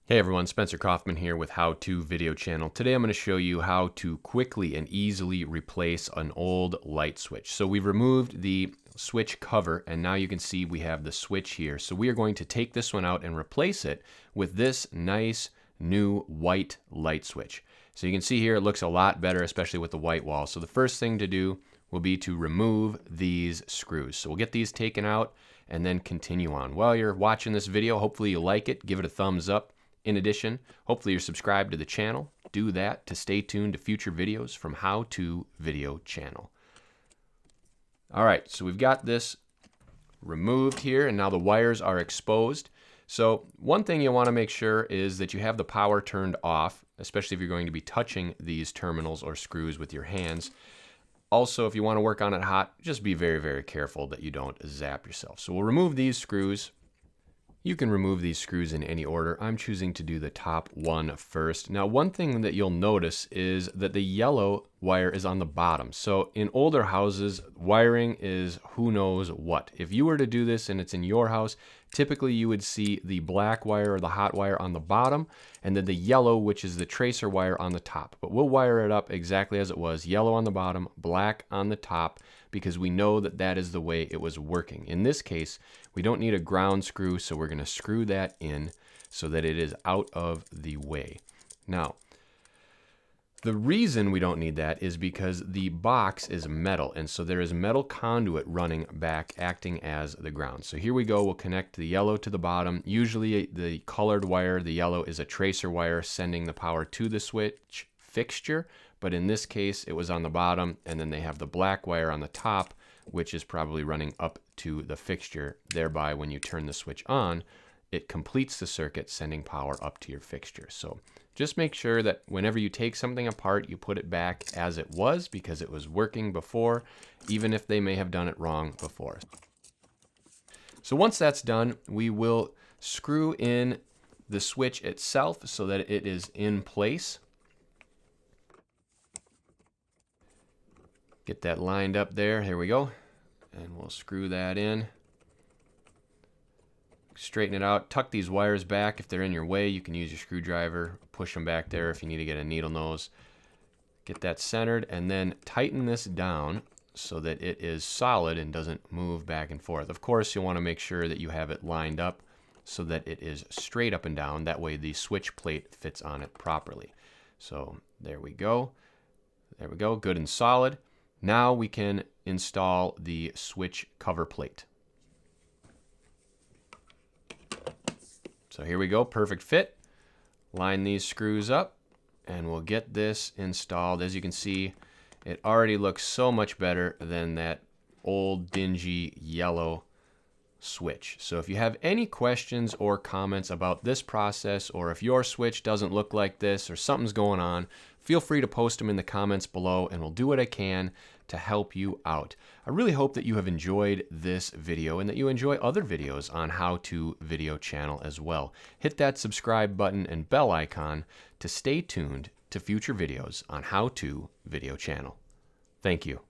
Hey everyone, Spencer Kaufman here with How To Video Channel. Today I'm going to show you how to quickly and easily replace an old light switch. So we've removed the switch cover and now you can see we have the switch here. So we are going to take this one out and replace it with this nice new white light switch. So you can see here it looks a lot better, especially with the white wall. So the first thing to do will be to remove these screws. So we'll get these taken out and then continue on. While you're watching this video, hopefully you like it, give it a thumbs up. In addition, hopefully you're subscribed to the channel. Do that to stay tuned to future videos from How To Video Channel. All right, so we've got this removed here, and now the wires are exposed. So one thing you want to make sure is that you have the power turned off, especially if you're going to be touching these terminals or screws with your hands. Also, if you want to work on it hot, just be very, very careful that you don't zap yourself. So we'll remove these screws. You can remove these screws in any order. I'm choosing to do the top one first. Now, one thing that you'll notice is that the yellow wire is on the bottom. So in older houses, wiring is who knows what. If you were to do this and it's in your house, typically you would see the black wire or the hot wire on the bottom and then the yellow, which is the tracer wire, on the top. But we'll wire it up exactly as it was, yellow on the bottom, black on the top, because we know that that is the way it was working. In this case, we don't need a ground screw, so we're going to screw that in so that it is out of the way. Now, the reason we don't need that is because the box is metal, and so there is metal conduit running back acting as the ground. So here we go, we'll connect the yellow to the bottom. Usually the colored wire, the yellow, is a tracer wire sending the power to the switch fixture, but in this case it was on the bottom, and then they have the black wire on the top, which is probably running up to the fixture. Thereby, when you turn the switch on, it completes the circuit, sending power up to your fixture. So just make sure that whenever you take something apart, you put it back as it was, because it was working before, even if they may have done it wrong before. So once that's done, we will screw in the switch itself so that it is in place. Get that lined up there. Here we go. And we'll screw that in. Straighten it out. Tuck these wires back. If they're in your way, you can use your screwdriver. Push them back there if you need to get a needle nose. Get that centered and then tighten this down so that it is solid and doesn't move back and forth. Of course, you'll want to make sure that you have it lined up so that it is straight up and down. That way the switch plate fits on it properly. So there we go. There we go. Good and solid. Now we can install the switch cover plate. So here we go, perfect fit. Line these screws up and we'll get this installed. As you can see, it already looks so much better than that old dingy yellow switch. So if you have any questions or comments about this process, or if your switch doesn't look like this or something's going on, feel free to post them in the comments below and we'll do what I can to help you out. I really hope that you have enjoyed this video and that you enjoy other videos on How To Video Channel as well. Hit that subscribe button and bell icon to stay tuned to future videos on How To Video Channel. Thank you.